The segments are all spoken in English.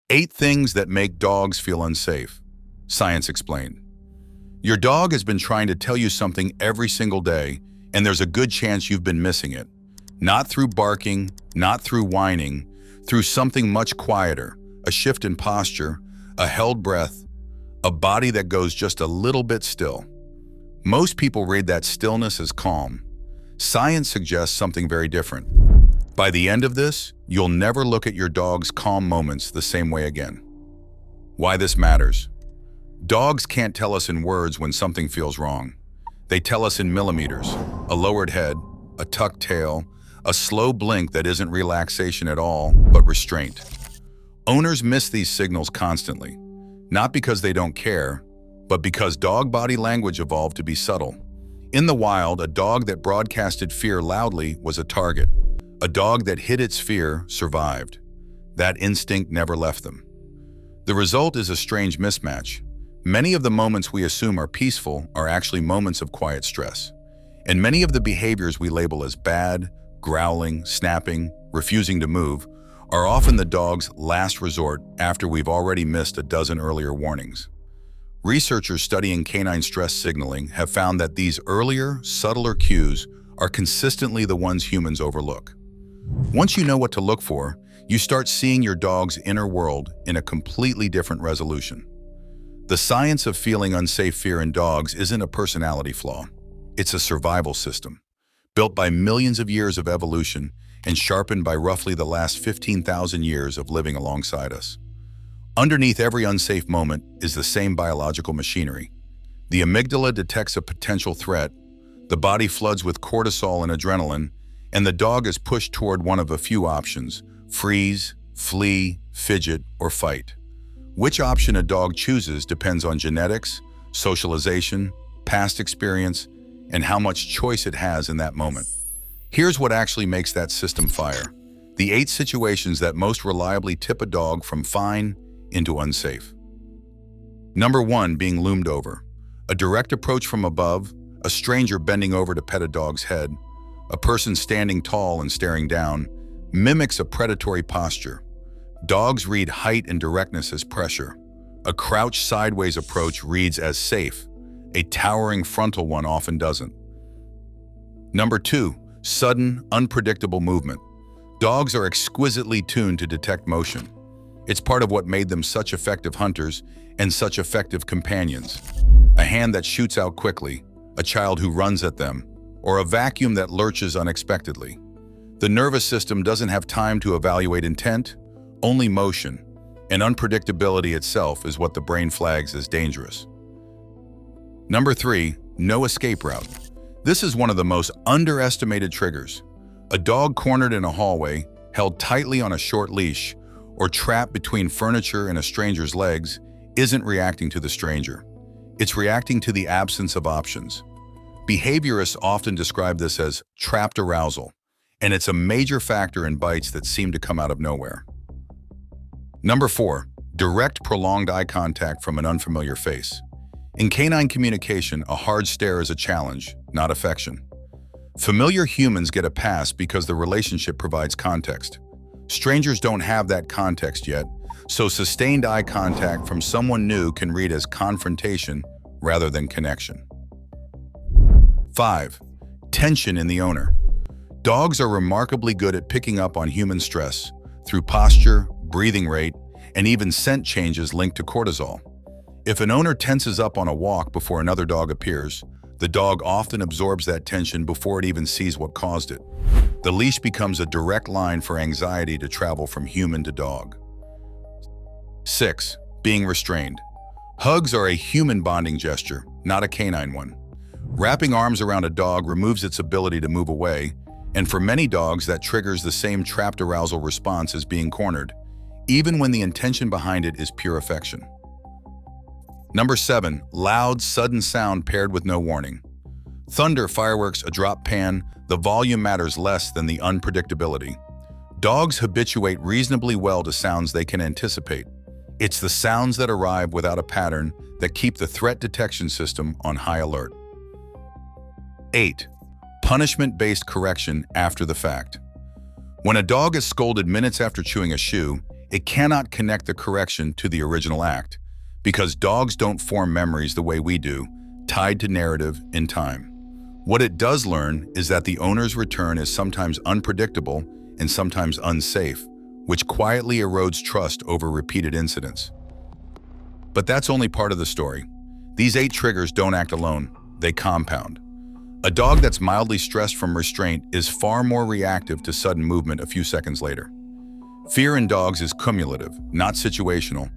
8 things that make dogs feel unsafe. Science explained. Your dog has been trying to tell you something every single day, and there's a good chance you've been missing it. Not through barking, not through whining, through something much quieter, a shift in posture, a held breath, a body that goes just a little bit still. Most people read that stillness as calm. Science suggests something very different. By the end of this, you'll never look at your dog's calm moments the same way again. Why this matters? Dogs can't tell us in words when something feels wrong. They tell us in millimeters: a lowered head, a tucked tail, a slow blink that isn't relaxation at all, but restraint. Owners miss these signals constantly, not because they don't care, but because dog body language evolved to be subtle. In the wild, a dog that broadcasted fear loudly was a target. A dog that hid its fear survived. That instinct never left them. The result is a strange mismatch. Many of the moments we assume are peaceful are actually moments of quiet stress. And many of the behaviors we label as bad, growling, snapping, refusing to move, are often the dog's last resort after we've already missed a dozen earlier warnings. Researchers studying canine stress signaling have found that these earlier, subtler cues are consistently the ones humans overlook. Once you know what to look for, you start seeing your dog's inner world in a completely different resolution. The science of feeling unsafe fear in dogs isn't a personality flaw. It's a survival system, built by millions of years of evolution and sharpened by roughly the last 15,000 years of living alongside us. Underneath every unsafe moment is the same biological machinery. The amygdala detects a potential threat, the body floods with cortisol and adrenaline, and the dog is pushed toward one of a few options: freeze, flee, fidget, or fight. Which option a dog chooses depends on genetics, socialization, past experience, and how much choice it has in that moment. Here's what actually makes that system fire: the 8 situations that most reliably tip a dog from fine into unsafe. Number 1, being loomed over. A direct approach from above, a stranger bending over to pet a dog's head, a person standing tall and staring down, mimics a predatory posture. Dogs read height and directness as pressure. A crouched sideways approach reads as safe. A towering frontal one often doesn't. Number 2, sudden, unpredictable movement. Dogs are exquisitely tuned to detect motion. It's part of what made them such effective hunters and such effective companions. A hand that shoots out quickly, a child who runs at them, or a vacuum that lurches unexpectedly. The nervous system doesn't have time to evaluate intent, only motion, and unpredictability itself is what the brain flags as dangerous. Number 3, no escape route. This is one of the most underestimated triggers. A dog cornered in a hallway, held tightly on a short leash, or trapped between furniture and a stranger's legs isn't reacting to the stranger. It's reacting to the absence of options. Behaviorists often describe this as trapped arousal, and it's a major factor in bites that seem to come out of nowhere. Number 4, direct prolonged eye contact from an unfamiliar face. In canine communication, a hard stare is a challenge, not affection. Familiar humans get a pass because the relationship provides context. Strangers don't have that context yet, so sustained eye contact from someone new can read as confrontation rather than connection. 5, tension in the owner. Dogs are remarkably good at picking up on human stress through posture, breathing rate, and even scent changes linked to cortisol. If an owner tenses up on a walk before another dog appears, the dog often absorbs that tension before it even sees what caused it. The leash becomes a direct line for anxiety to travel from human to dog. 6, being restrained. Hugs are a human bonding gesture, not a canine one. Wrapping arms around a dog removes its ability to move away, and for many dogs that triggers the same trapped arousal response as being cornered, even when the intention behind it is pure affection. Number 7, loud, sudden sound paired with no warning. Thunder, fireworks, a drop pan, the volume matters less than the unpredictability. Dogs habituate reasonably well to sounds they can anticipate. It's the sounds that arrive without a pattern that keep the threat detection system on high alert. 8, punishment-based correction after the fact. When a dog is scolded minutes after chewing a shoe, it cannot connect the correction to the original act, because dogs don't form memories the way we do, tied to narrative in time. What it does learn is that the owner's return is sometimes unpredictable and sometimes unsafe, which quietly erodes trust over repeated incidents. But that's only part of the story. These 8 triggers don't act alone, they compound. A dog that's mildly stressed from restraint is far more reactive to sudden movement a few seconds later. Fear in dogs is cumulative, not situational,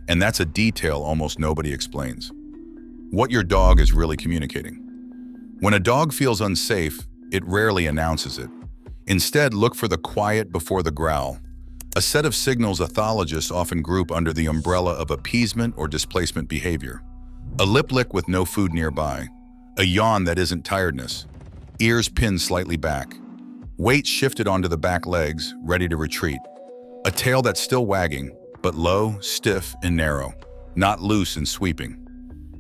and that's a detail almost nobody explains. What your dog is really communicating. When a dog feels unsafe, it rarely announces it. Instead, look for the quiet before the growl, a set of signals ethologists often group under the umbrella of appeasement or displacement behavior. A lip lick with no food nearby, a yawn that isn't tiredness, ears pinned slightly back, weight shifted onto the back legs, ready to retreat, a tail that's still wagging, but low, stiff, and narrow, not loose and sweeping.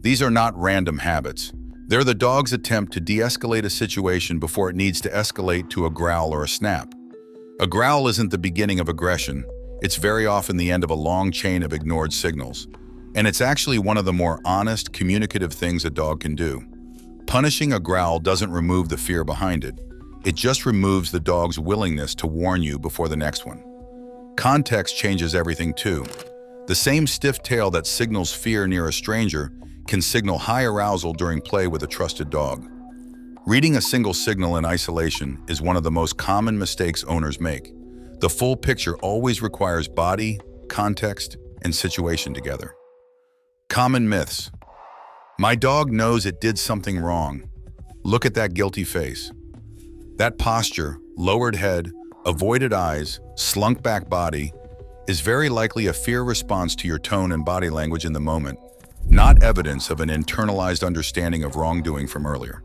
These are not random habits. They're the dog's attempt to de-escalate a situation before it needs to escalate to a growl or a snap. A growl isn't the beginning of aggression. It's very often the end of a long chain of ignored signals. And it's actually one of the more honest, communicative things a dog can do. Punishing a growl doesn't remove the fear behind it. It just removes the dog's willingness to warn you before the next one. Context changes everything too. The same stiff tail that signals fear near a stranger can signal high arousal during play with a trusted dog. Reading a single signal in isolation is one of the most common mistakes owners make. The full picture always requires body, context, and situation together. Common myths. My dog knows it did something wrong. Look at that guilty face. That posture, lowered head, avoided eyes, slunk back body, is very likely a fear response to your tone and body language in the moment, not evidence of an internalized understanding of wrongdoing from earlier.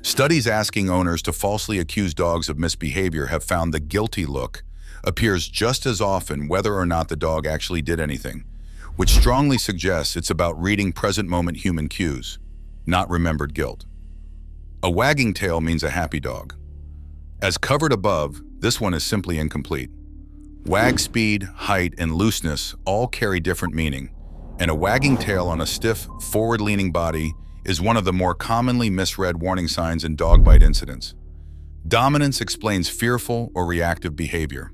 Studies asking owners to falsely accuse dogs of misbehavior have found the guilty look appears just as often whether or not the dog actually did anything, which strongly suggests it's about reading present-moment human cues, not remembered guilt. A wagging tail means a happy dog. As covered above, this one is simply incomplete. Wag speed, height, and looseness all carry different meaning, and a wagging tail on a stiff, forward-leaning body is one of the more commonly misread warning signs in dog bite incidents. Dominance explains fearful or reactive behavior.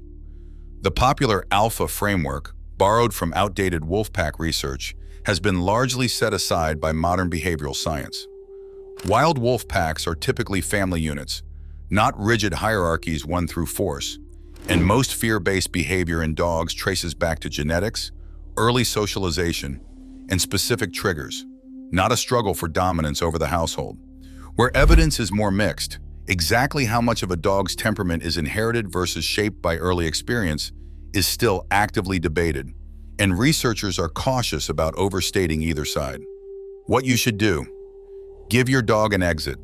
The popular alpha framework, borrowed from outdated wolfpack research, has been largely set aside by modern behavioral science. Wild wolf packs are typically family units, not rigid hierarchies won through force, and most fear-based behavior in dogs traces back to genetics, early socialization, and specific triggers, not a struggle for dominance over the household. Where evidence is more mixed, exactly how much of a dog's temperament is inherited versus shaped by early experience is still actively debated, and researchers are cautious about overstating either side. What you should do: give your dog an exit.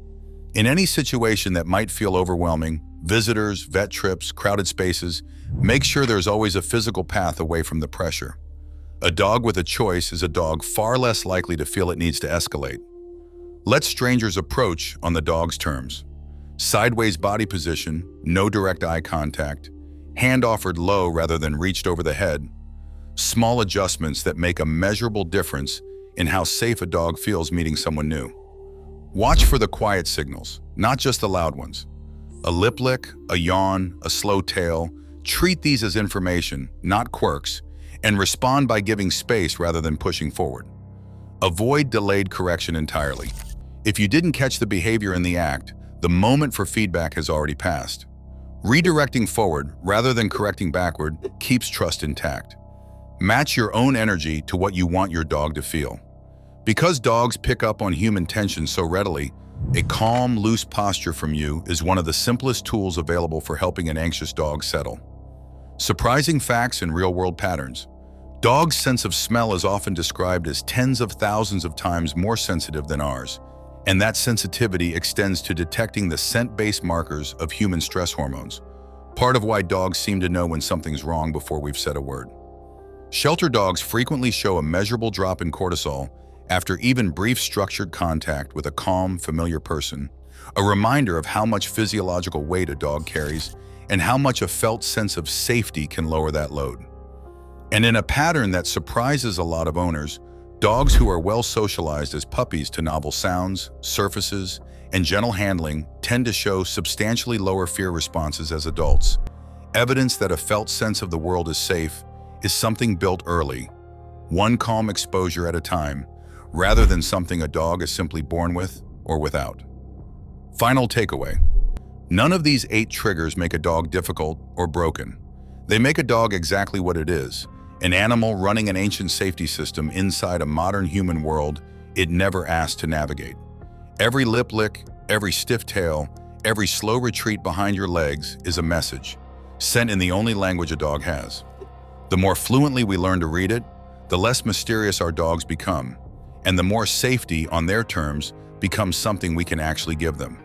In any situation that might feel overwhelming, visitors, vet trips, crowded spaces, make sure there's always a physical path away from the pressure. A dog with a choice is a dog far less likely to feel it needs to escalate. Let strangers approach on the dog's terms. Sideways body position, no direct eye contact, hand offered low rather than reached over the head. Small adjustments that make a measurable difference in how safe a dog feels meeting someone new. Watch for the quiet signals, not just the loud ones. A lip lick, a yawn, a slow tail. Treat these as information, not quirks, and respond by giving space rather than pushing forward. Avoid delayed correction entirely. If you didn't catch the behavior in the act, the moment for feedback has already passed. Redirecting forward rather than correcting backward keeps trust intact. Match your own energy to what you want your dog to feel. Because dogs pick up on human tension so readily, a calm, loose posture from you is one of the simplest tools available for helping an anxious dog settle. Surprising facts and real-world patterns. Dogs' sense of smell is often described as tens of thousands of times more sensitive than ours, and that sensitivity extends to detecting the scent-based markers of human stress hormones, part of why dogs seem to know when something's wrong before we've said a word. Shelter dogs frequently show a measurable drop in cortisol after even brief structured contact with a calm, familiar person, a reminder of how much physiological weight a dog carries and how much a felt sense of safety can lower that load. And in a pattern that surprises a lot of owners, dogs who are well socialized as puppies to novel sounds, surfaces, and gentle handling tend to show substantially lower fear responses as adults. Evidence that a felt sense of the world is safe is something built early, one calm exposure at a time, rather than something a dog is simply born with or without. Final takeaway: none of these 8 triggers make a dog difficult or broken. They make a dog exactly what it is, an animal running an ancient safety system inside a modern human world it never asked to navigate. Every lip lick, every stiff tail, every slow retreat behind your legs is a message, sent in the only language a dog has. The more fluently we learn to read it, the less mysterious our dogs become, and the more safety on their terms becomes something we can actually give them.